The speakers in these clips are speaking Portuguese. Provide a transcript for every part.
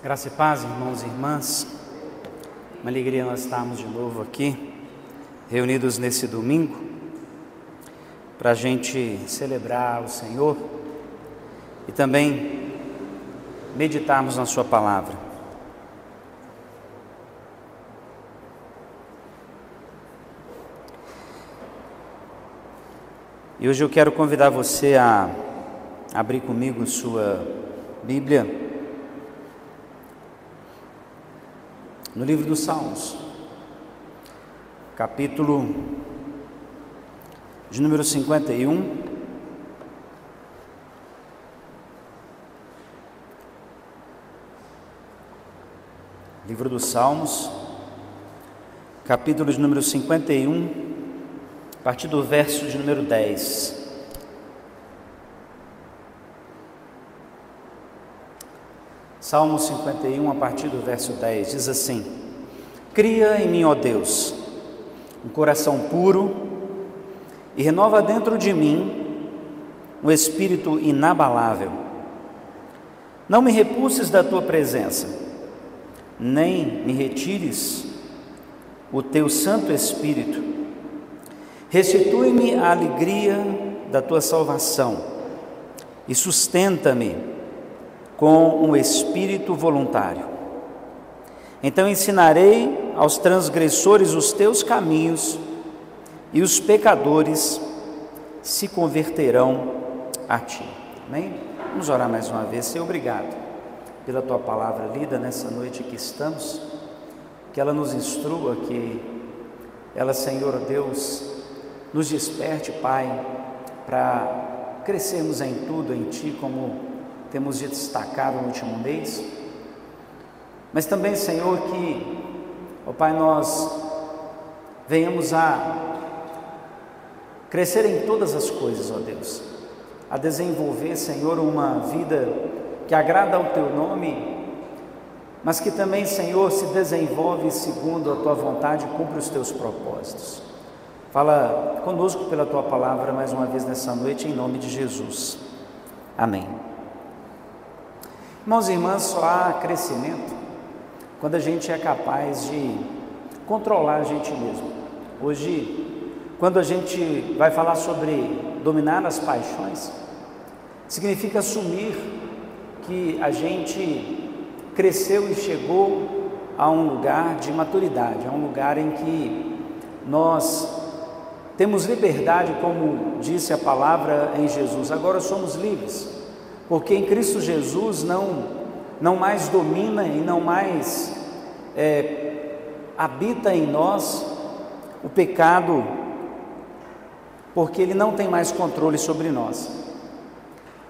Graça e paz, irmãos e irmãs. Uma alegria nós estarmos de novo aqui, reunidos nesse domingo, para a gente celebrar o Senhor e também meditarmos na Sua palavra. E hoje eu quero convidar você a abrir comigo sua Bíblia no livro dos Salmos, capítulo de número 51. Livro dos Salmos, capítulo de número 51, a partir do verso de número 10. Salmo 51, a partir do verso 10, diz assim: Cria em mim, ó Deus, um coração puro e renova dentro de mim um espírito inabalável. Não me repulses da tua presença, nem me retires o teu Santo Espírito. Restitui-me a alegria da tua salvação e sustenta-me com um espírito voluntário. Então ensinarei aos transgressores os teus caminhos, e os pecadores se converterão a ti. Amém? Vamos orar mais uma vez. Senhor, obrigado pela tua palavra lida nessa noite que estamos, que ela nos instrua, que ela, Senhor Deus, nos desperte, Pai, para crescermos em tudo em ti, como temos destacado no último mês, mas também, Senhor, que, ó Pai, nós venhamos a crescer em todas as coisas, ó Deus, a desenvolver, Senhor, uma vida que agrada ao Teu nome, mas que também, Senhor, se desenvolve segundo a Tua vontade e cumpre os Teus propósitos. Fala conosco pela Tua palavra mais uma vez nessa noite, em nome de Jesus. Amém. Irmãos e irmãs, só há crescimento quando a gente é capaz de controlar a gente mesmo. Hoje, quando a gente vai falar sobre dominar as paixões, significa assumir que a gente cresceu e chegou a um lugar de maturidade, a um lugar em que nós temos liberdade, como disse a palavra em Jesus. Agora somos livres, porque em Cristo Jesus não mais domina e não mais habita em nós o pecado, porque ele não tem mais controle sobre nós.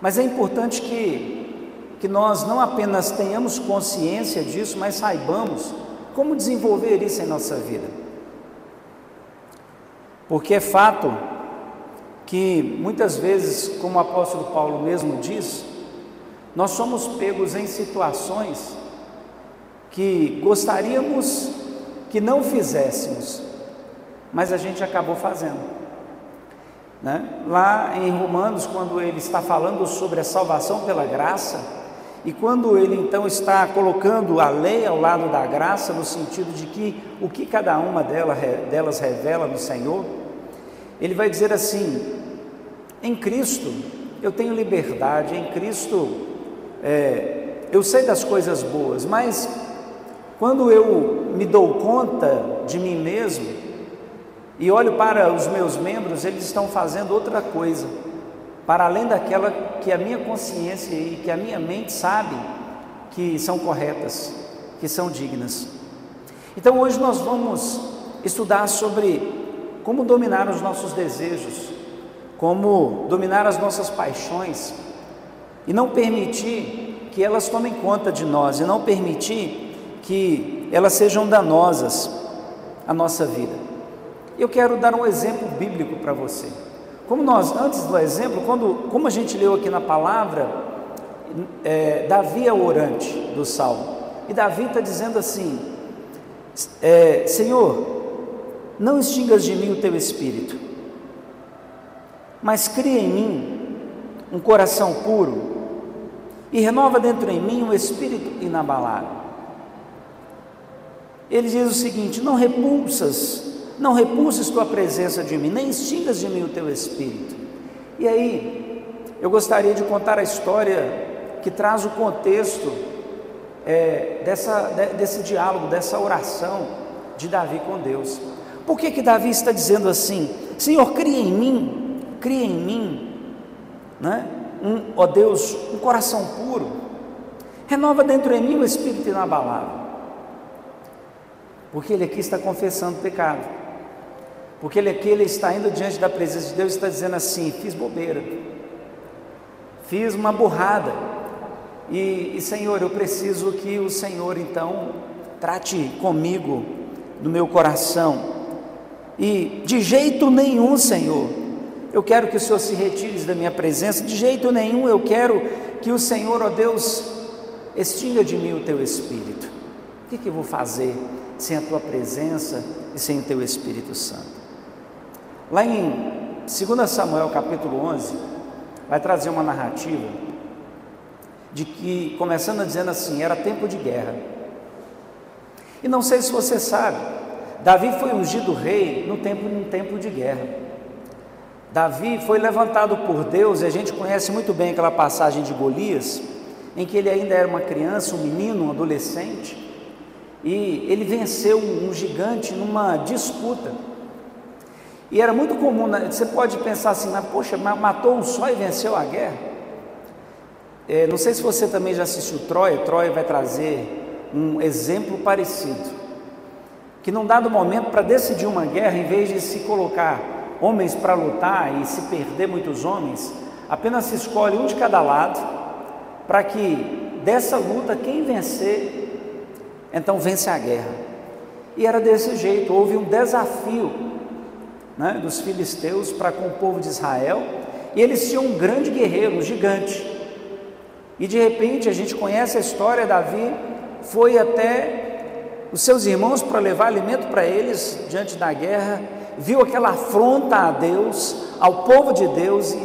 Mas é importante que nós não apenas tenhamos consciência disso, mas saibamos como desenvolver isso em nossa vida. Porque é fato que muitas vezes, como o apóstolo Paulo mesmo diz, nós somos pegos em situações que gostaríamos que não fizéssemos, mas a gente acabou fazendo, né? Lá em Romanos, quando ele está falando sobre a salvação pela graça, e quando ele então está colocando a lei ao lado da graça, no sentido de que o que cada uma delas revela no Senhor, ele vai dizer assim: em Cristo eu tenho liberdade, em Cristo eu sei das coisas boas, mas quando eu me dou conta de mim mesmo e olho para os meus membros, eles estão fazendo outra coisa, para além daquela que a minha consciência e que a minha mente sabe que são corretas, que são dignas. Então hoje nós vamos estudar sobre como dominar os nossos desejos, como dominar as nossas paixões e não permitir que elas tomem conta de nós, e não permitir que elas sejam danosas à nossa vida. Eu quero dar um exemplo bíblico para você. Como nós, antes do exemplo, como a gente leu aqui na palavra, Davi é o orante do Salmo, e Davi está dizendo assim: Senhor, não extingas de mim o teu espírito, mas cria em mim um coração puro e renova dentro em mim um espírito inabalável. Ele diz o seguinte: não repulses tua presença de mim, nem extingas de mim o teu espírito. E aí, eu gostaria de contar a história que traz o contexto desse diálogo, dessa oração de Davi com Deus. Por que Davi está dizendo assim: Senhor, cria em mim, né? Ó Deus, um coração puro, renova dentro em mim um espírito inabalável. Porque ele aqui está confessando o pecado, porque ele está indo diante da presença de Deus e está dizendo assim: fiz bobeira, fiz uma burrada, e Senhor, eu preciso que o Senhor então trate comigo no meu coração, e de jeito nenhum, Senhor, eu quero que o Senhor se retire da minha presença, de jeito nenhum eu quero que o Senhor, ó Deus, extinga de mim o teu Espírito. O que eu vou fazer sem a tua presença e sem o teu Espírito Santo? Lá em 2 Samuel capítulo 11, vai trazer uma narrativa de que, começando dizendo assim, era tempo de guerra. E não sei se você sabe, Davi foi ungido rei num tempo de guerra. Davi foi levantado por Deus, e a gente conhece muito bem aquela passagem de Golias, em que ele ainda era uma criança, um menino, um adolescente, e ele venceu um gigante numa disputa. E era muito comum, você pode pensar assim, mas poxa, matou um só e venceu a guerra? Não sei se você também já assistiu Troia vai trazer um exemplo parecido, que num dado momento, para decidir uma guerra, em vez de se colocar homens para lutar e se perder muitos homens, apenas se escolhe um de cada lado, para que dessa luta, quem vencer, então vence a guerra. E era desse jeito, houve um desafio, né, dos filisteus para com o povo de Israel, e eles tinham um grande guerreiro, um gigante, e de repente a gente conhece a história. Davi foi até os seus irmãos para levar alimento para eles diante da guerra, viu aquela afronta a Deus, ao povo de Deus, e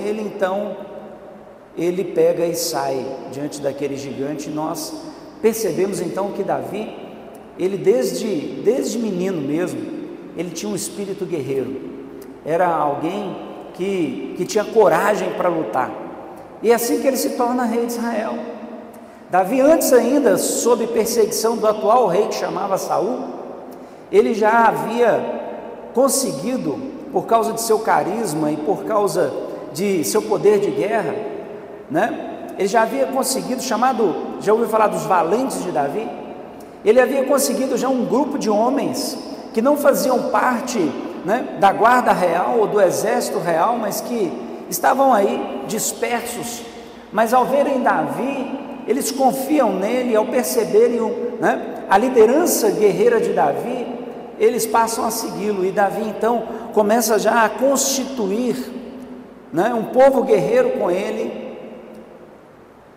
ele pega e sai diante daquele gigante. E nós percebemos então que Davi, ele desde menino mesmo, ele tinha um espírito guerreiro, era alguém que tinha coragem para lutar, e é assim que ele se torna rei de Israel. Davi, antes ainda, sob perseguição do atual rei que chamava Saul, ele já havia conseguido, por causa de seu carisma e por causa de seu poder de guerra, né? Ele já havia conseguido, já ouviu falar dos valentes de Davi? Ele havia conseguido já um grupo de homens que não faziam parte, né, da guarda real ou do exército real, mas que estavam aí dispersos, mas ao verem Davi, eles confiam nele, e ao perceberem a liderança guerreira de Davi, eles passam a segui-lo, e Davi então começa já a constituir, né, um povo guerreiro com ele,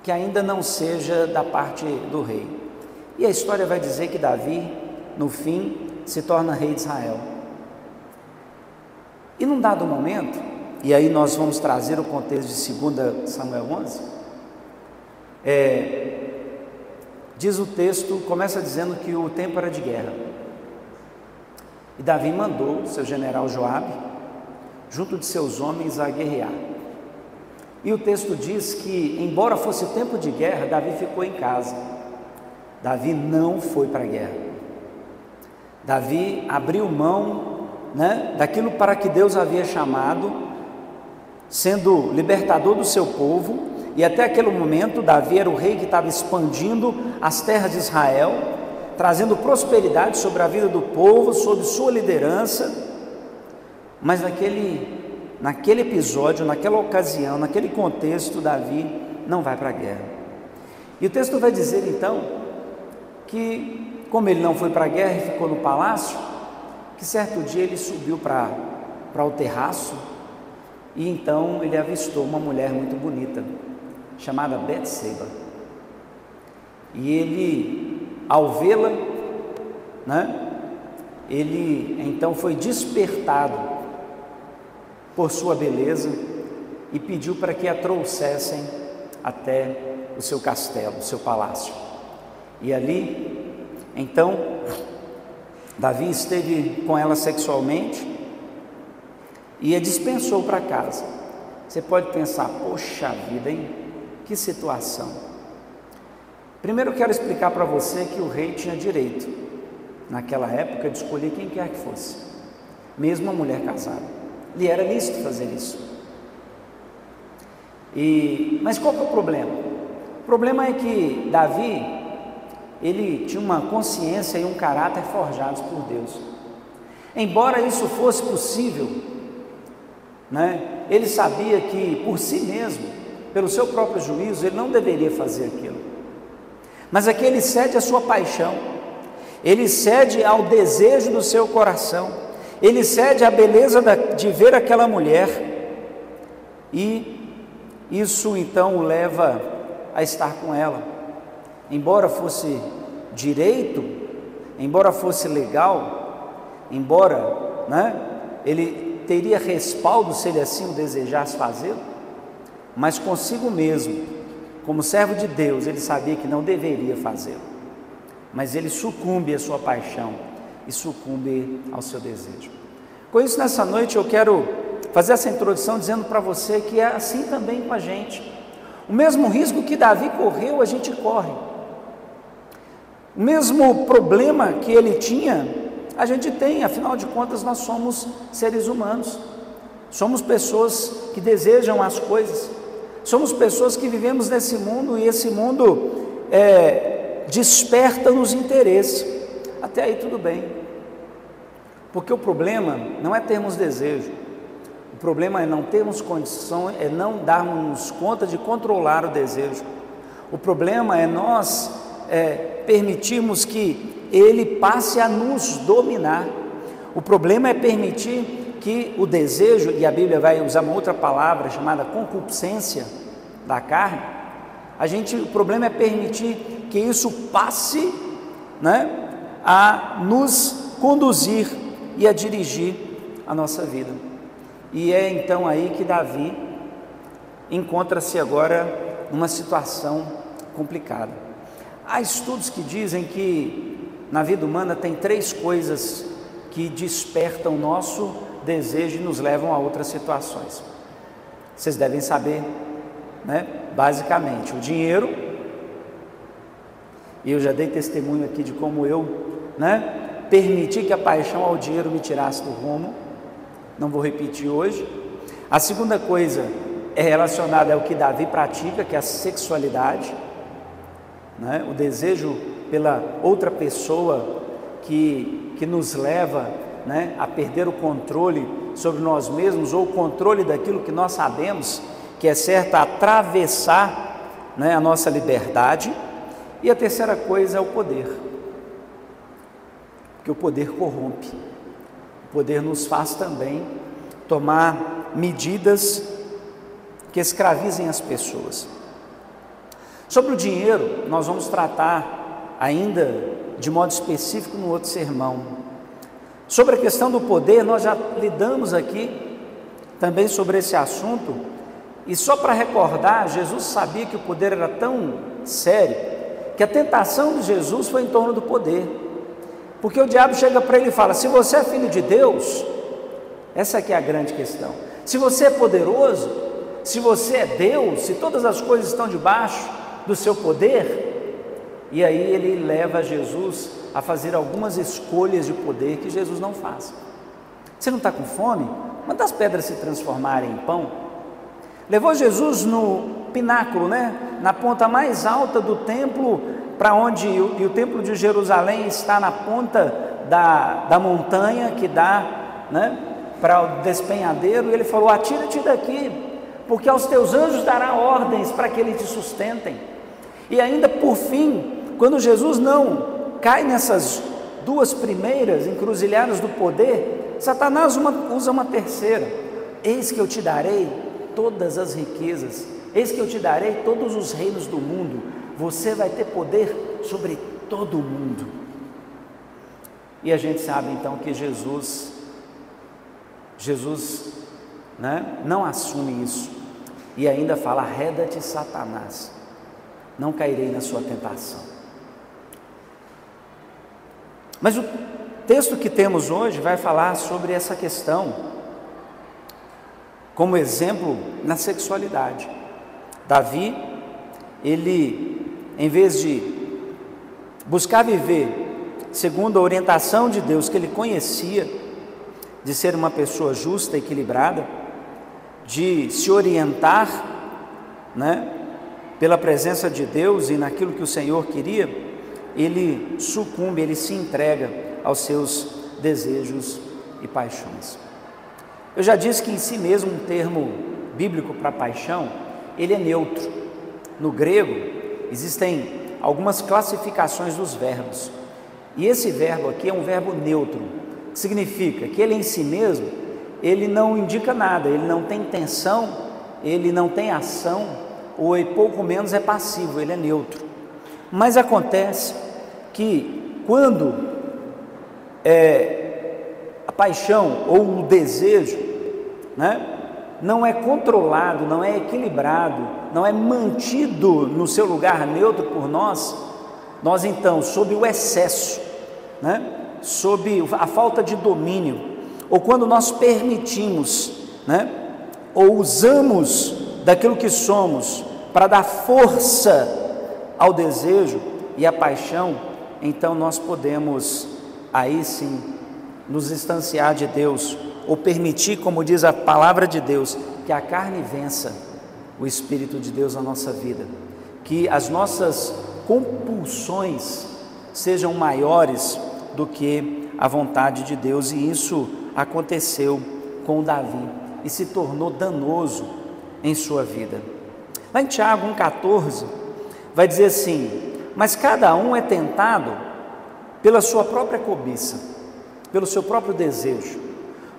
que ainda não seja da parte do rei. E a história vai dizer que Davi, no fim, se torna rei de Israel. E num dado momento, e aí nós vamos trazer o contexto de 2 Samuel 11, diz o texto, começa dizendo que o tempo era de guerra, e Davi mandou seu general Joabe, junto de seus homens, a guerrear. E o texto diz que, embora fosse tempo de guerra, Davi ficou em casa. Davi não foi para a guerra. Davi abriu mão, né, daquilo para que Deus havia chamado, sendo libertador do seu povo. E até aquele momento Davi era o rei que estava expandindo as terras de Israel, trazendo prosperidade sobre a vida do povo, sob sua liderança. Mas naquele episódio, naquela ocasião, naquele contexto, Davi não vai para a guerra. E o texto vai dizer então que, como ele não foi para a guerra e ficou no palácio, que certo dia ele subiu para o terraço, e então ele avistou uma mulher muito bonita, chamada Betseba. E ele, ao vê-la, né, ele então foi despertado por sua beleza e pediu para que a trouxessem até o seu castelo, o seu palácio. E ali, então, Davi esteve com ela sexualmente e a dispensou para casa. Você pode pensar, poxa vida, hein? Que situação. Primeiro eu quero explicar para você que o rei tinha direito, naquela época, de escolher quem quer que fosse, mesmo uma mulher casada. Lhe era lícito fazer isso. Mas qual que é o problema? O problema é que Davi, ele tinha uma consciência e um caráter forjados por Deus. Embora isso fosse possível, ele sabia que por si mesmo, pelo seu próprio juízo, ele não deveria fazer aquilo. Mas aqui ele cede à sua paixão, ele cede ao desejo do seu coração, ele cede à beleza de ver aquela mulher, e isso então o leva a estar com ela. Embora fosse direito, embora fosse legal, embora ele teria respaldo se ele assim o desejasse fazê-lo, mas consigo mesmo, como servo de Deus, ele sabia que não deveria fazê-lo, mas ele sucumbe à sua paixão e sucumbe ao seu desejo. Com isso, nessa noite eu quero fazer essa introdução dizendo para você que é assim também com a gente. O mesmo risco que Davi correu, a gente corre. O mesmo problema que ele tinha, a gente tem. Afinal de contas, nós somos seres humanos. Somos pessoas que desejam as coisas. Somos pessoas que vivemos nesse mundo, e esse mundo desperta-nos interesse. Até aí tudo bem. Porque o problema não é termos desejo. O problema é não termos condição, é não darmos conta de controlar o desejo. O problema é nós permitirmos que ele passe a nos dominar. O problema é permitir que o desejo, e a Bíblia vai usar uma outra palavra chamada concupiscência da carne, o problema é permitir que isso passe a nos conduzir e a dirigir a nossa vida. E é então aí que Davi encontra-se agora numa situação complicada. Há estudos que dizem que na vida humana tem 3 coisas que despertam o nosso desejo e nos levam a outras situações. Vocês devem saber, basicamente, o dinheiro, e eu já dei testemunho aqui de como eu, permiti que a paixão ao dinheiro me tirasse do rumo. Não vou repetir hoje. A segunda coisa é relacionada ao que Davi pratica, que é a sexualidade, o desejo pela outra pessoa que nos leva a perder o controle sobre nós mesmos, ou o controle daquilo que nós sabemos que é certo, atravessar a nossa liberdade. E a terceira coisa é o poder, porque o poder corrompe. O poder nos faz também tomar medidas que escravizem as pessoas. Sobre o dinheiro, nós vamos tratar ainda de modo específico no outro sermão. Sobre a questão do poder, nós já lidamos aqui também sobre esse assunto, e só para recordar, Jesus sabia que o poder era tão sério, que a tentação de Jesus foi em torno do poder. Porque o diabo chega para ele e fala: se você é filho de Deus, essa aqui é a grande questão, se você é poderoso, se você é Deus, se todas as coisas estão debaixo do seu poder, e aí ele leva Jesus a fazer algumas escolhas de poder que Jesus não faz. Você não está com fome? Manda as pedras se transformarem em pão. Levou Jesus no pináculo, na ponta mais alta do templo, para onde, e o templo de Jerusalém está na ponta da montanha que dá para o despenhadeiro, e ele falou: atira-te daqui, porque aos teus anjos dará ordens para que eles te sustentem. E ainda por fim, quando Jesus não cai nessas 2 primeiras encruzilhadas do poder, Satanás usa uma terceira: eis que eu te darei todas as riquezas, eis que eu te darei todos os reinos do mundo, você vai ter poder sobre todo o mundo. E a gente sabe então que Jesus não assume isso, e ainda fala: arreda-te, Satanás. não cairei na sua tentação. Mas o texto que temos hoje vai falar sobre essa questão, como exemplo na sexualidade. Davi, ele, em vez de buscar viver segundo a orientação de Deus que ele conhecia, de ser uma pessoa justa, equilibrada, de se orientar, pela presença de Deus e naquilo que o Senhor queria, ele sucumbe, ele se entrega aos seus desejos e paixões. Eu já disse que em si mesmo um termo bíblico para paixão, ele é neutro. No grego existem algumas classificações dos verbos, e esse verbo aqui é um verbo neutro, que significa que ele em si mesmo, ele não indica nada, ele não tem intenção, ele não tem ação, ou pouco menos é passivo, ele é neutro. Mas acontece que quando a paixão ou o desejo, não é controlado, não é equilibrado, não é mantido no seu lugar neutro por nós então, sob o excesso, sob a falta de domínio, ou quando nós permitimos, ou usamos daquilo que somos para dar força ao desejo e à paixão, então nós podemos aí sim nos distanciar de Deus, ou permitir, como diz a palavra de Deus, que a carne vença o Espírito de Deus na nossa vida, que as nossas compulsões sejam maiores do que a vontade de Deus, e isso aconteceu com Davi e se tornou danoso em sua vida. Lá em Tiago 1,14 vai dizer assim: mas cada um é tentado pela sua própria cobiça, pelo seu próprio desejo,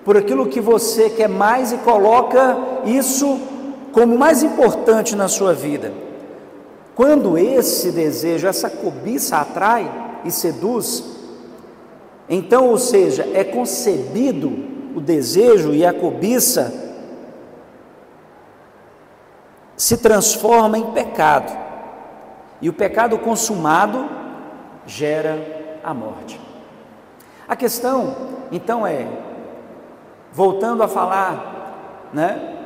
por aquilo que você quer mais e coloca isso como mais importante na sua vida. Quando esse desejo, essa cobiça atrai e seduz, então, ou seja, é concebido o desejo e a cobiça se transforma em pecado, e o pecado consumado gera a morte. A questão, então, voltando a falar,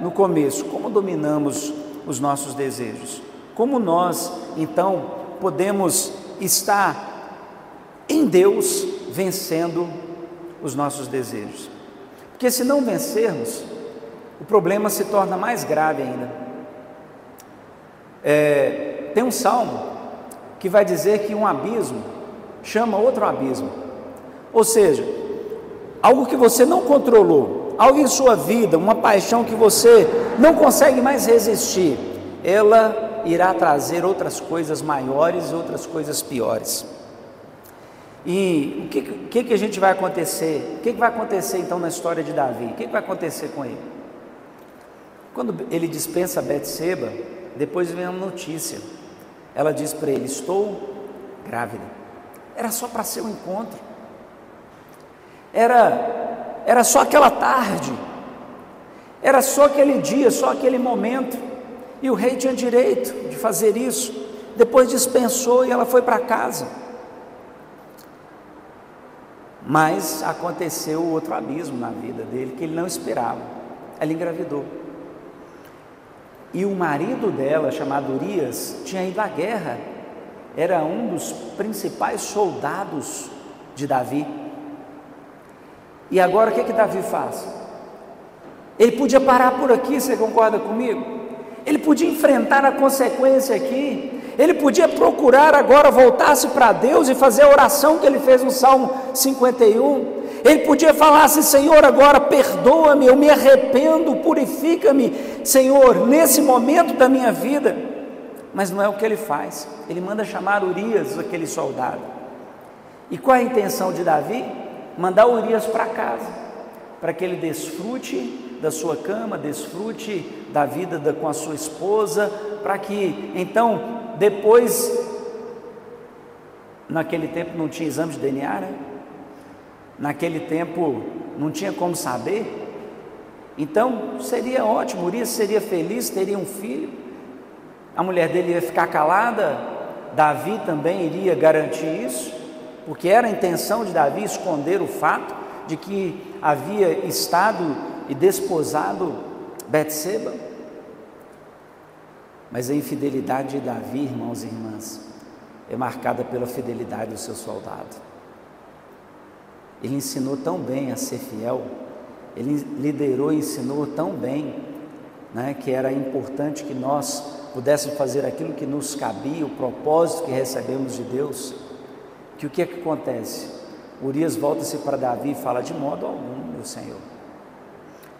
no começo, como dominamos os nossos desejos? Como nós, então, podemos estar em Deus vencendo os nossos desejos? Porque se não vencermos, o problema se torna mais grave ainda. Tem um salmo que vai dizer que um abismo chama outro abismo, ou seja, algo que você não controlou, algo em sua vida, uma paixão que você não consegue mais resistir, ela irá trazer outras coisas maiores, outras coisas piores. E o que a gente vai acontecer? O que vai acontecer então na história de Davi? O que vai acontecer com ele? Quando ele dispensa Betseba, depois vem uma notícia. Ela diz para ele: estou grávida. Era só para ser um encontro. Era só aquela tarde. Era só aquele dia, só aquele momento. E o rei tinha direito de fazer isso. Depois dispensou e ela foi para casa. Mas aconteceu outro abismo na vida dele que ele não esperava. Ela engravidou. E o marido dela, chamado Urias, tinha ido à guerra. Era um dos principais soldados de Davi. E agora o que Davi faz? Ele podia parar por aqui, você concorda comigo? Ele podia enfrentar a consequência aqui, ele podia procurar agora voltar-se para Deus e fazer a oração que ele fez no Salmo 51, ele podia falar assim: Senhor, agora perdoa-me, eu me arrependo, purifica-me, Senhor, nesse momento da minha vida. Mas não é o que ele faz. Ele manda chamar Urias, aquele soldado. E qual é a intenção de Davi? Mandar Urias para casa, para que ele desfrute da sua cama, desfrute da vida com a sua esposa, para que então depois, naquele tempo não tinha exame de DNA, naquele tempo não tinha como saber, então seria ótimo, Urias seria feliz, teria um filho, a mulher dele ia ficar calada, Davi também iria garantir isso, porque era a intenção de Davi esconder o fato de que havia estado e desposado Betseba. Mas a infidelidade de Davi, irmãos e irmãs, é marcada pela fidelidade do seu soldado. Ele ensinou tão bem a ser fiel, ele liderou e ensinou tão bem, que era importante que nós pudéssemos fazer aquilo que nos cabia, o propósito que recebemos de Deus, que o que é que acontece? Urias volta-se para Davi e fala: de modo algum, meu Senhor,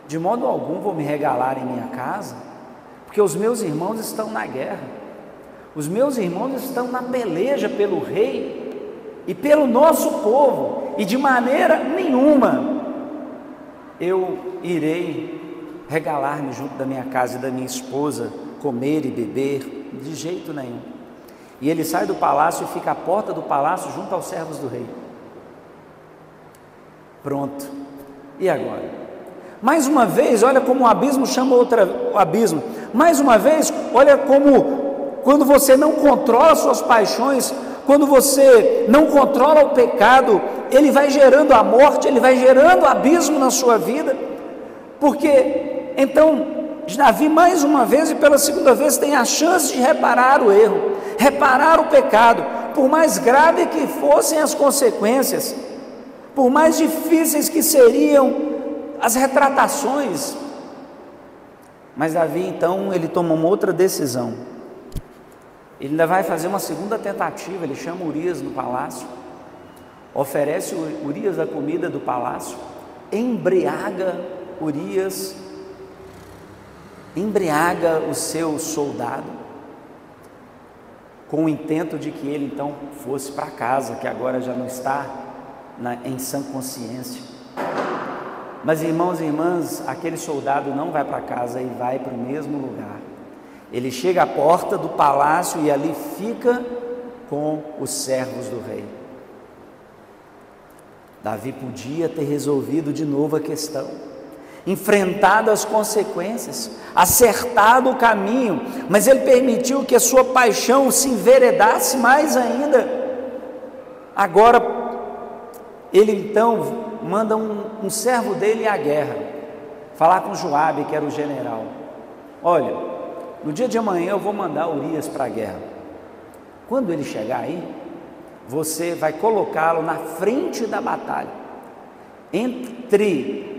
de modo algum vou me regalar em minha casa, porque os meus irmãos estão na guerra, os meus irmãos estão na peleja pelo rei e pelo nosso povo, e de maneira nenhuma eu irei regalar-me junto da minha casa e da minha esposa, comer e beber, de jeito nenhum. E ele sai do palácio e fica à porta do palácio junto aos servos do rei. Pronto, e agora? Mais uma vez, olha como o abismo chama o abismo. Mais uma vez, olha como quando você não controla suas paixões, quando você não controla o pecado, ele vai gerando a morte, ele vai gerando abismo na sua vida. Porque então Davi mais uma vez e pela segunda vez tem a chance de reparar o erro, reparar o pecado, por mais grave que fossem as consequências, por mais difíceis que seriam as retratações. Mas Davi então ele toma uma outra decisão. Ele ainda vai fazer uma segunda tentativa. Ele chama Urias no palácio, oferece Urias a comida do palácio, embriaga Urias, embriaga o seu soldado, com o intento de que ele então fosse para casa, que agora já não está em sã consciência. Mas irmãos e irmãs, aquele soldado não vai para casa e vai para o mesmo lugar. Ele chega à porta do palácio e ali fica com os servos do rei. Davi podia ter resolvido de novo a questão, enfrentado as consequências, acertado o caminho, mas ele permitiu que a sua paixão se enveredasse mais ainda. Agora, ele então manda um servo dele à guerra, falar com Joabe, que era o general: olha, no dia de amanhã eu vou mandar Urias para a guerra. Quando ele chegar aí, você vai colocá-lo na frente da batalha, entre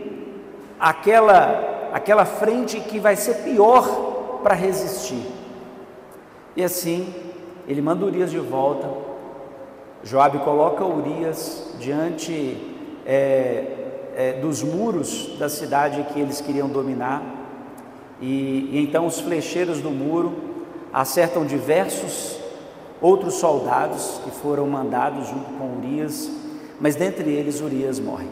aquela frente que vai ser pior para resistir. E assim, ele manda Urias de volta. Joabe coloca Urias diante dos muros da cidade que eles queriam dominar, e então os flecheiros do muro acertam diversos outros soldados que foram mandados junto com Urias, mas dentre eles Urias morre.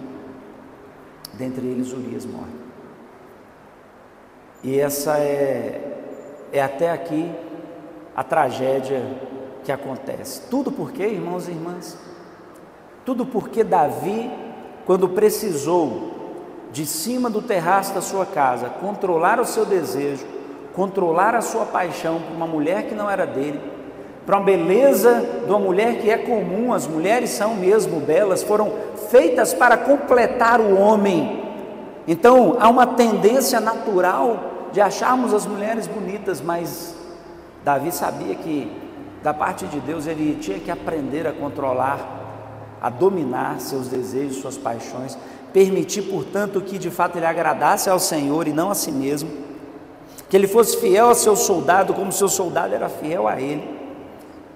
E essa é até aqui a tragédia que acontece. Tudo porque, irmãos e irmãs, tudo porque Davi, quando precisou, de cima do terraço da sua casa, controlar o seu desejo, controlar a sua paixão por uma mulher que não era dele, para uma beleza de uma mulher que é comum, as mulheres são mesmo belas, foram feitas para completar o homem. Então há uma tendência natural de acharmos as mulheres bonitas, mas Davi sabia que da parte de Deus ele tinha que aprender a controlar, a dominar seus desejos, suas paixões, permitir, portanto, que de fato ele agradasse ao Senhor e não a si mesmo, que ele fosse fiel ao seu soldado como seu soldado era fiel a ele,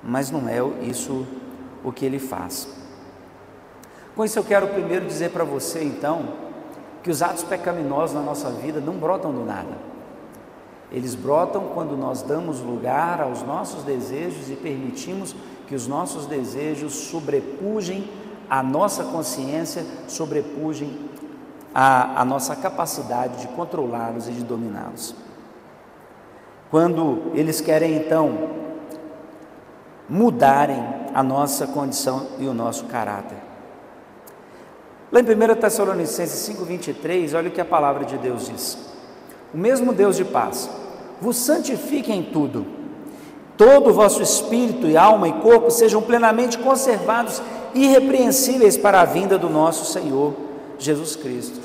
mas não é isso o que ele faz. Com isso eu quero primeiro dizer para você então, que os atos pecaminosos na nossa vida não brotam do nada, eles brotam quando nós damos lugar aos nossos desejos e permitimos que os nossos desejos sobrepujem a nossa consciência, sobrepujem a nossa capacidade de controlá-los e de dominá-los. Quando eles querem então mudarem a nossa condição e o nosso caráter. Lá em 1 Tessalonicenses 5:23, olha o que a palavra de Deus diz: o mesmo Deus de paz vos santifique em tudo, todo o vosso espírito e alma e corpo sejam plenamente conservados, irrepreensíveis para a vinda do nosso Senhor Jesus Cristo.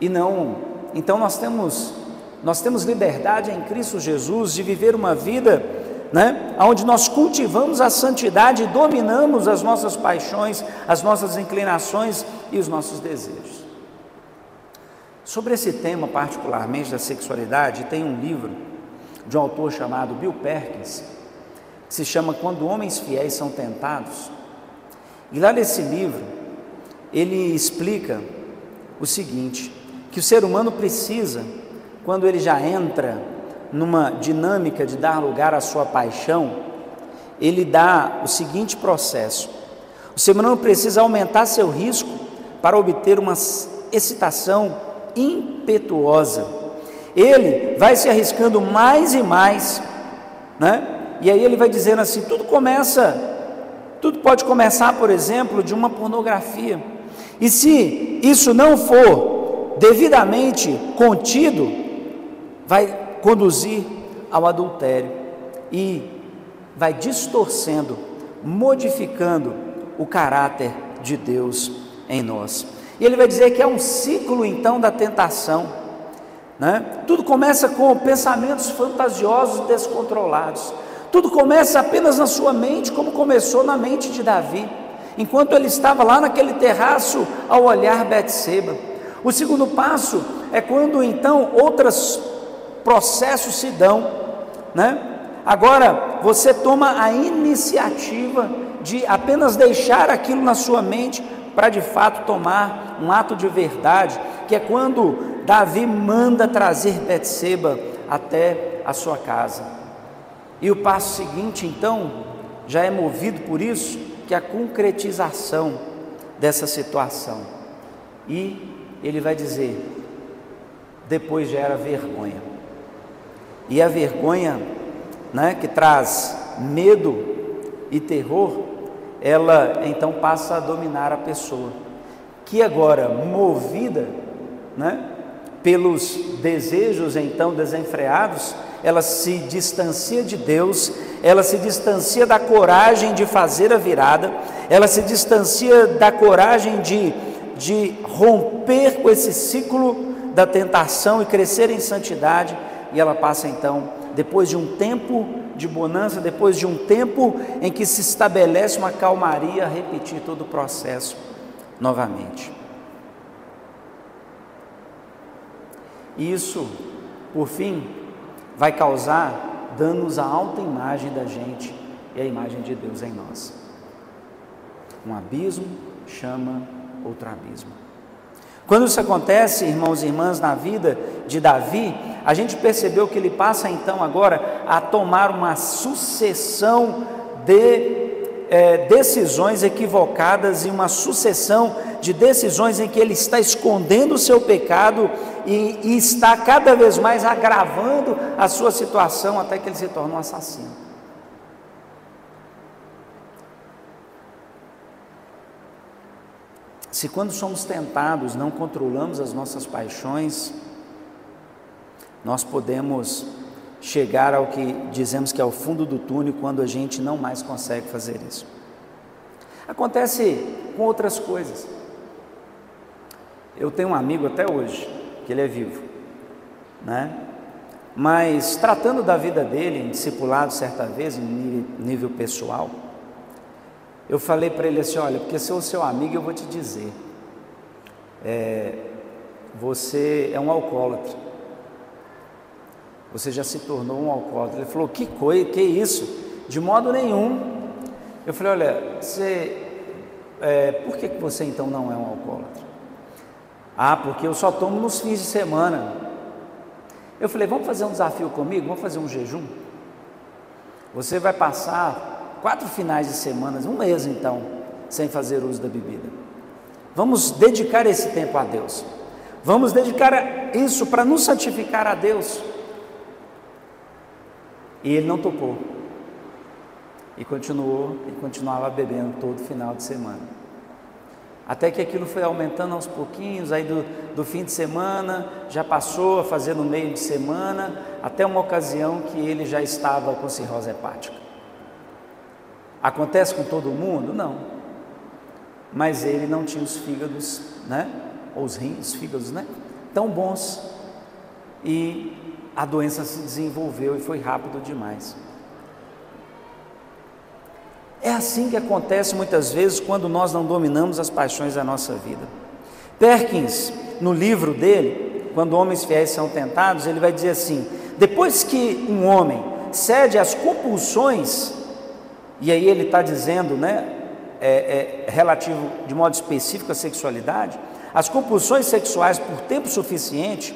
Então nós temos liberdade em Cristo Jesus de viver uma vida, onde nós cultivamos a santidade e dominamos as nossas paixões, as nossas inclinações e os nossos desejos. Sobre esse tema particularmente da sexualidade, tem um livro de um autor chamado Bill Perkins, que se chama Quando Homens Fiéis São Tentados. E lá nesse livro, ele explica o seguinte, que o ser humano precisa, quando ele já entra numa dinâmica de dar lugar à sua paixão, ele dá o seguinte processo: o ser humano precisa aumentar seu risco para obter uma excitação impetuosa. Ele vai se arriscando mais e mais, e aí ele vai dizendo assim, tudo pode começar, por exemplo, de uma pornografia, e se isso não for devidamente contido, vai conduzir ao adultério e vai distorcendo, modificando o caráter de Deus em nós. E ele vai dizer que é um ciclo então da tentação, Tudo começa com pensamentos fantasiosos, descontrolados. Tudo começa apenas na sua mente, como começou na mente de Davi, enquanto ele estava lá naquele terraço ao olhar Betseba. O segundo passo é quando então outros processos se dão, Agora você toma a iniciativa de apenas deixar aquilo na sua mente para de fato tomar um ato de verdade, que é quando Davi manda trazer Betseba até a sua casa. E o passo seguinte então já é movido por isso, que é a concretização dessa situação. E ele vai dizer, depois já era vergonha. E a vergonha, que traz medo e terror, ela então passa a dominar a pessoa, que agora, movida, pelos desejos então desenfreados, ela se distancia de Deus, ela se distancia da coragem de fazer a virada, ela se distancia da coragem de romper com esse ciclo da tentação e crescer em santidade, e ela passa então, depois de um tempo de bonança, depois de um tempo em que se estabelece uma calmaria, a repetir todo o processo novamente. Isso, por fim, vai causar danos à autoimagem da gente e à imagem de Deus em nós. Um abismo chama outro abismo. Quando isso acontece, irmãos e irmãs, na vida de Davi, a gente percebeu que ele passa então agora a tomar uma sucessão de decisões equivocadas e uma sucessão de decisões em que ele está escondendo o seu pecado e está cada vez mais agravando a sua situação até que ele se torna um assassino. Se quando somos tentados não controlamos as nossas paixões, nós podemos chegar ao que dizemos que é o fundo do túnel, quando a gente não mais consegue fazer isso. Acontece com outras coisas. Eu tenho um amigo até hoje, que ele é vivo, mas tratando da vida dele, em discipulado certa vez, em nível pessoal, eu falei para ele assim, olha, porque se eu sou seu amigo, eu vou te dizer, você é um alcoólatra, você já se tornou um alcoólatra. Ele falou, que coisa, que isso? De modo nenhum. Eu falei, olha, por que você então não é um alcoólatra? Porque eu só tomo nos fins de semana. Eu falei, vamos fazer um desafio comigo? Vamos fazer um jejum? Você vai passar 4 finais de semana, um mês então, sem fazer uso da bebida. Vamos dedicar esse tempo a Deus. Vamos dedicar isso para nos santificar a Deus. E ele não topou. E continuava bebendo todo final de semana. Até que aquilo foi aumentando aos pouquinhos, aí do fim de semana, já passou a fazer no meio de semana, até uma ocasião que ele já estava com cirrose hepática. Acontece com todo mundo? Não. Mas ele não tinha os fígados, né? Ou os rins, os fígados, né? Tão bons. E a doença se desenvolveu e foi rápido demais. É assim que acontece muitas vezes quando nós não dominamos as paixões da nossa vida. Perkins, no livro dele, Quando Homens Fiéis São Tentados, ele vai dizer assim: depois que um homem cede às compulsões, e aí ele está dizendo, né, relativo de modo específico à sexualidade, as compulsões sexuais por tempo suficiente,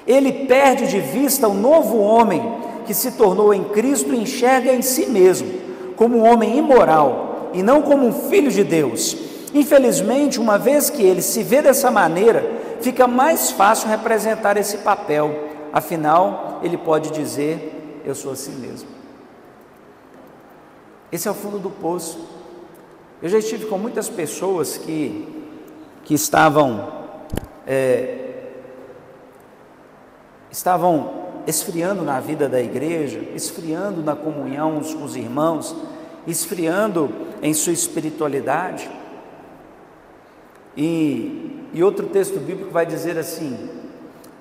ele perde de vista o novo homem que se tornou em Cristo e enxerga em si mesmo como um homem imoral e não como um filho de Deus. Infelizmente, uma vez que ele se vê dessa maneira, fica mais fácil representar esse papel. Afinal, ele pode dizer: eu sou assim mesmo. Esse é o fundo do poço. Eu já estive com muitas pessoas que estavam esfriando na vida da igreja, esfriando na comunhão com os irmãos, esfriando em sua espiritualidade. E outro texto bíblico vai dizer assim: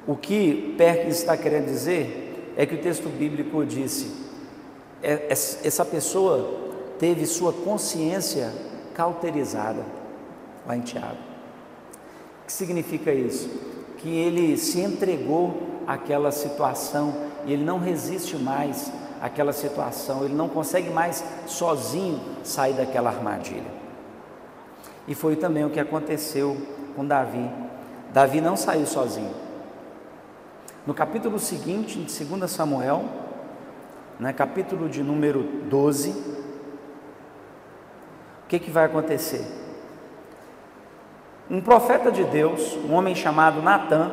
o que Perkins está querendo dizer é que o texto bíblico disse, essa pessoa teve sua consciência cauterizada, lá em Tiago. O que significa isso? Que ele se entregou àquela situação e ele não resiste mais àquela situação, ele não consegue mais sozinho sair daquela armadilha. E foi também o que aconteceu com Davi. Davi não saiu sozinho. No capítulo seguinte, de 2 Samuel, capítulo de número 12, o que vai acontecer? Um profeta de Deus, um homem chamado Natã,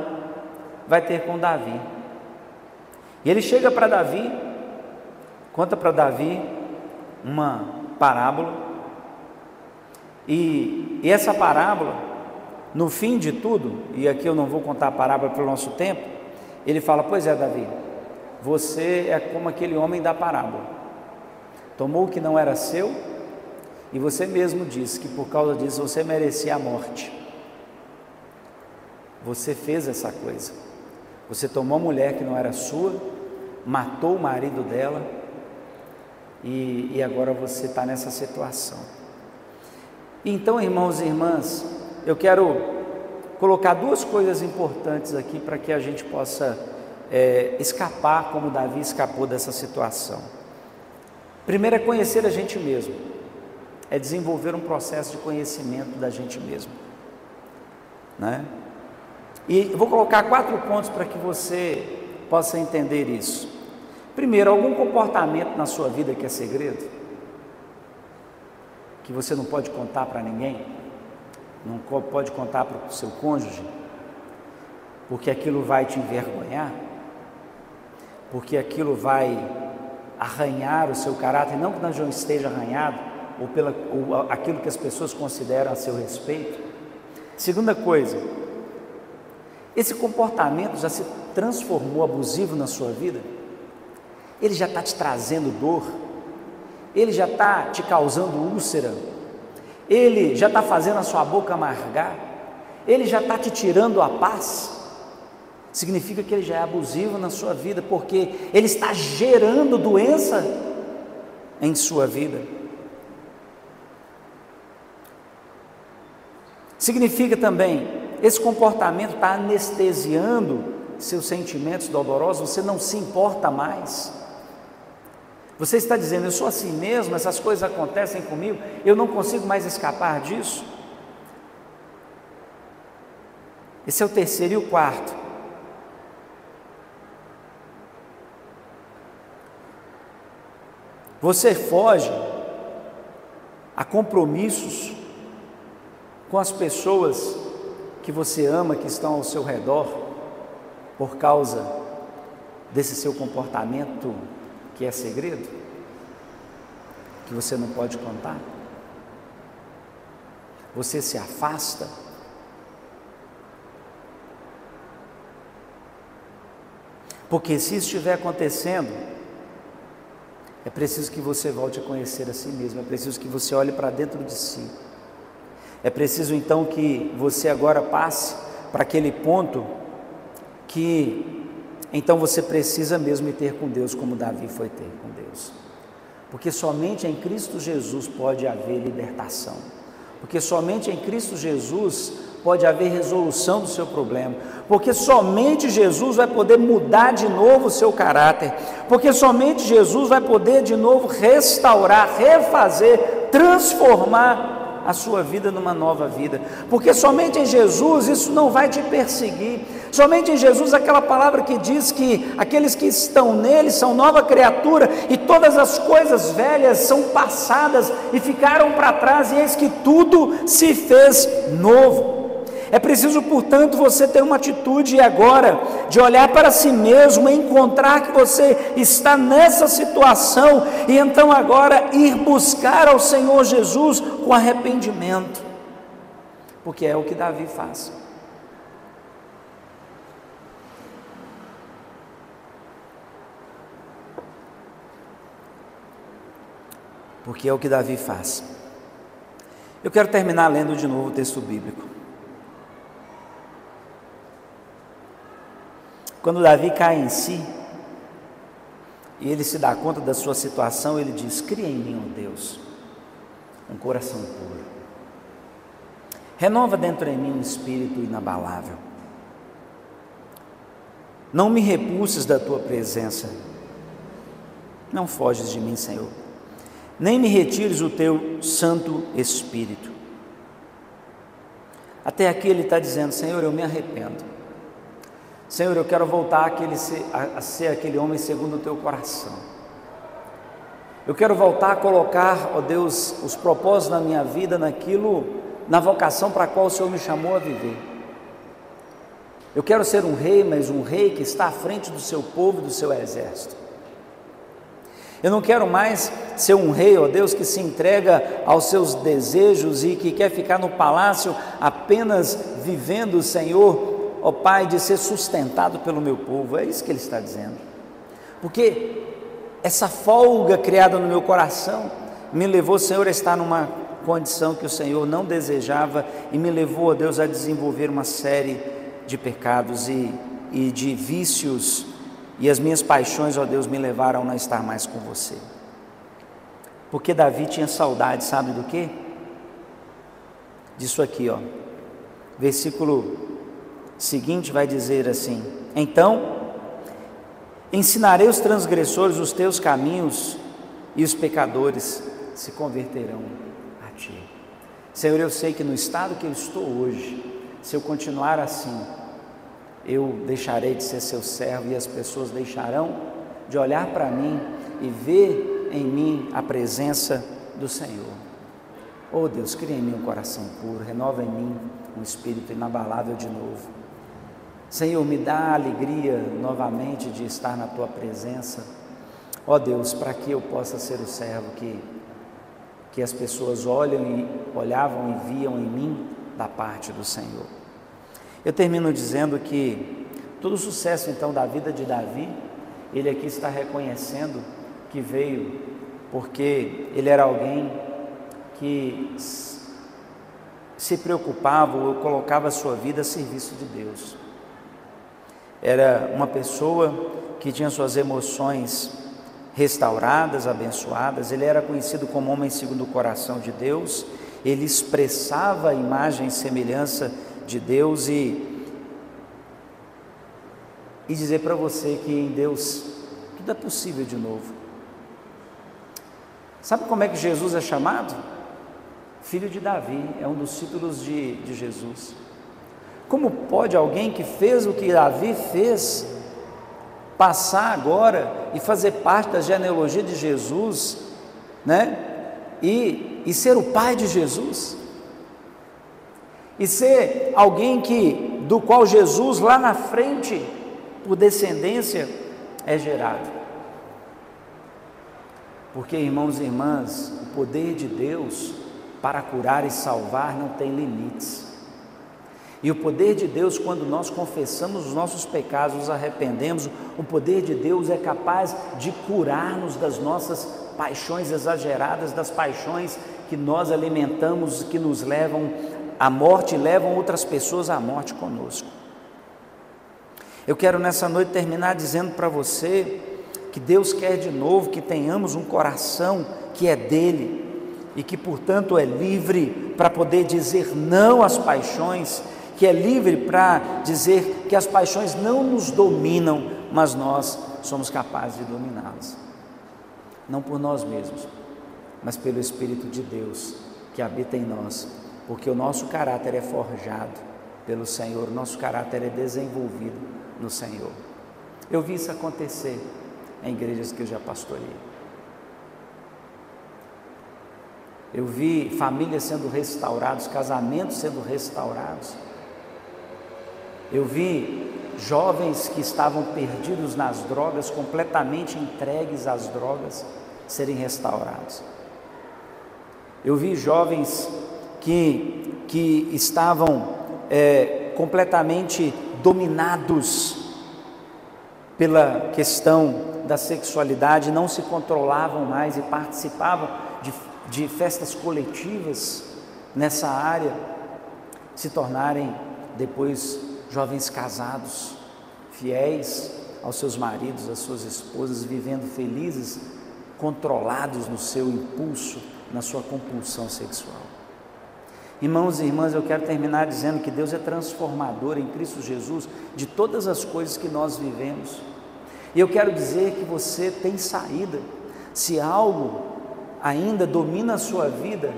vai ter com Davi. E ele chega para Davi, conta para Davi uma parábola, e essa parábola, no fim de tudo, e aqui eu não vou contar a parábola pelo nosso tempo, ele fala: pois é, Davi, você é como aquele homem da parábola, tomou o que não era seu, e você mesmo disse que por causa disso você merecia a morte. Você fez essa coisa, você tomou uma mulher que não era sua, matou o marido dela, e agora você está nessa situação. Então, irmãos e irmãs, eu quero colocar duas coisas importantes aqui para que a gente possa escapar como Davi escapou dessa situação. Primeiro é conhecer a gente mesmo, é desenvolver um processo de conhecimento da gente mesmo, né? E eu vou colocar 4 pontos para que você possa entender isso. Primeiro, algum comportamento na sua vida que é segredo, que você não pode contar para ninguém, não pode contar para o seu cônjuge, porque aquilo vai te envergonhar, porque aquilo vai arranhar o seu caráter, não que não esteja arranhado, ou aquilo que as pessoas consideram a seu respeito. Segunda coisa, esse comportamento já se transformou abusivo na sua vida? Ele já está te trazendo dor? Ele já está te causando úlcera? Ele já está fazendo a sua boca amargar? Ele já está te tirando a paz? Significa que ele já é abusivo na sua vida, porque ele está gerando doença em sua vida. Significa também, esse comportamento está anestesiando seus sentimentos dolorosos, você não se importa mais. Você está dizendo: eu sou assim mesmo, essas coisas acontecem comigo, eu não consigo mais escapar disso. Esse é o terceiro. E o quarto, você foge a compromissos com as pessoas que você ama, que estão ao seu redor, por causa desse seu comportamento que é segredo, que você não pode contar? você se afasta? Porque se isso estiver acontecendo, é preciso que você volte a conhecer a si mesmo, é preciso que você olhe para dentro de si. É preciso então que você agora passe para aquele ponto que então você precisa mesmo ir ter com Deus como Davi foi ter com Deus. Porque somente em Cristo Jesus pode haver libertação. Porque somente em Cristo Jesus pode haver resolução do seu problema. Porque somente Jesus vai poder mudar de novo o seu caráter. Porque somente Jesus vai poder de novo restaurar, refazer, transformar a sua vida numa nova vida, porque somente em Jesus isso não vai te perseguir, somente em Jesus aquela palavra que diz que aqueles que estão nele são nova criatura, e todas as coisas velhas são passadas e ficaram para trás, e eis que tudo se fez novo. É preciso, portanto, você ter uma atitude agora de olhar para si mesmo, encontrar que você está nessa situação e então agora ir buscar ao Senhor Jesus com arrependimento, porque é o que Davi faz. Porque é o que Davi faz. Eu quero terminar lendo de novo o texto bíblico. Quando Davi cai em si, e ele se dá conta da sua situação, ele diz: cria em mim, ó Deus, um coração puro, renova dentro de mim um espírito inabalável, não me repulses da tua presença, não foges de mim, Senhor, nem me retires o teu Santo Espírito. Até aqui ele está dizendo: Senhor, eu me arrependo, Senhor, eu quero voltar a ser aquele homem segundo o teu coração. Eu quero voltar a colocar, ó Deus, os propósitos na minha vida, na vocação para a qual o Senhor me chamou a viver. Eu quero ser um rei, mas um rei que está à frente do seu povo e do seu exército. Eu não quero mais ser um rei, ó Deus, que se entrega aos seus desejos e que quer ficar no palácio apenas vivendo, Senhor, ó Pai, de ser sustentado pelo meu povo. É isso que ele está dizendo, porque essa folga criada no meu coração me levou, Senhor, a estar numa condição que o Senhor não desejava, e me levou, ó Deus, a desenvolver uma série de pecados e de vícios, e as minhas paixões, ó Deus, me levaram a não estar mais com você. Porque Davi tinha saudade, sabe do quê? Disso aqui, ó, versículo seguinte vai dizer assim: então ensinarei os transgressores os teus caminhos, e os pecadores se converterão a ti. Senhor, eu sei que no estado que eu estou hoje, se eu continuar assim, eu deixarei de ser seu servo, e as pessoas deixarão de olhar para mim e ver em mim a presença do Senhor. Oh Deus, cria em mim um coração puro, renova em mim um espírito inabalável de novo. Senhor, me dá a alegria novamente de estar na tua presença, ó Deus, para que eu possa ser o servo que as pessoas olhavam e viam em mim da parte do Senhor. Eu termino dizendo que todo o sucesso então da vida de Davi, ele aqui está reconhecendo que veio porque ele era alguém que se preocupava ou colocava a sua vida a serviço de Deus. Era uma pessoa que tinha suas emoções restauradas, abençoadas. Ele era conhecido como homem segundo o coração de Deus. Ele expressava a imagem e semelhança de Deus, e dizer para você que em Deus tudo é possível de novo. Sabe como é que Jesus é chamado? Filho de Davi, é um dos títulos de Jesus. Como pode alguém que fez o que Davi fez passar agora e fazer parte da genealogia de Jesus, né? E ser o pai de Jesus? E ser alguém do qual Jesus lá na frente, por descendência, é gerado. Porque, irmãos e irmãs, o poder de Deus para curar e salvar não tem limites. E o poder de Deus, quando nós confessamos os nossos pecados, nos arrependemos, o poder de Deus é capaz de curar-nos das nossas paixões exageradas, das paixões que nós alimentamos, que nos levam à morte e levam outras pessoas à morte conosco. Eu quero nessa noite terminar dizendo para você que Deus quer de novo que tenhamos um coração que é dele e que, portanto, é livre para poder dizer não às paixões, que é livre para dizer que as paixões não nos dominam, mas nós somos capazes de dominá-las. Não por nós mesmos, mas pelo Espírito de Deus que habita em nós, porque o nosso caráter é forjado pelo Senhor, o nosso caráter é desenvolvido no Senhor. Eu vi isso acontecer em igrejas que eu já pastoreei. Eu vi famílias sendo restauradas, casamentos sendo restaurados. Eu vi jovens que estavam perdidos nas drogas, completamente entregues às drogas, serem restaurados. Eu vi jovens que estavam completamente dominados pela questão da sexualidade, não se controlavam mais e participavam de festas coletivas nessa área, se tornarem depois jovens casados, fiéis aos seus maridos, às suas esposas, vivendo felizes, controlados no seu impulso, na sua compulsão sexual. Irmãos e irmãs, eu quero terminar dizendo que Deus é transformador em Cristo Jesus de todas as coisas que nós vivemos. E eu quero dizer que você tem saída. Se algo ainda domina a sua vida,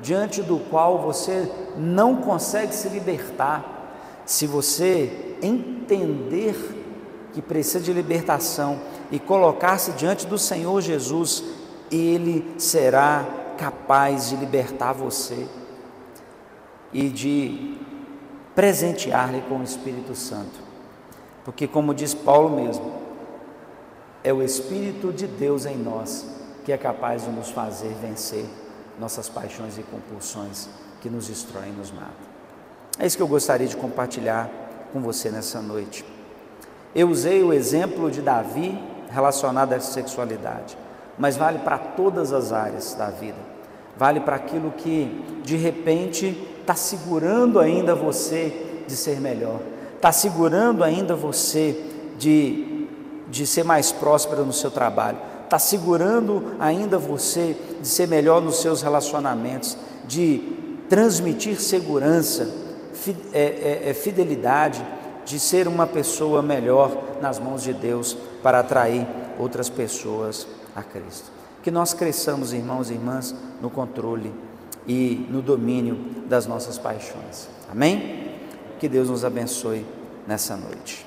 diante do qual você não consegue se libertar, se você entender que precisa de libertação e colocar-se diante do Senhor Jesus, Ele será capaz de libertar você e de presentear-lhe com o Espírito Santo, porque, como diz Paulo mesmo, é o Espírito de Deus em nós que é capaz de nos fazer vencer nossas paixões e compulsões que nos destroem e nos matam. É isso que eu gostaria de compartilhar com você nessa noite. Eu usei o exemplo de Davi relacionado à sexualidade, mas vale para todas as áreas da vida, vale para aquilo que de repente está segurando ainda você de ser melhor, está segurando ainda você de ser mais próspero no seu trabalho, está segurando ainda você de ser melhor nos seus relacionamentos, de transmitir segurança, fidelidade, de ser uma pessoa melhor nas mãos de Deus para atrair outras pessoas a Cristo. Que nós cresçamos, irmãos e irmãs, no controle e no domínio das nossas paixões. Amém? Que Deus nos abençoe nessa noite.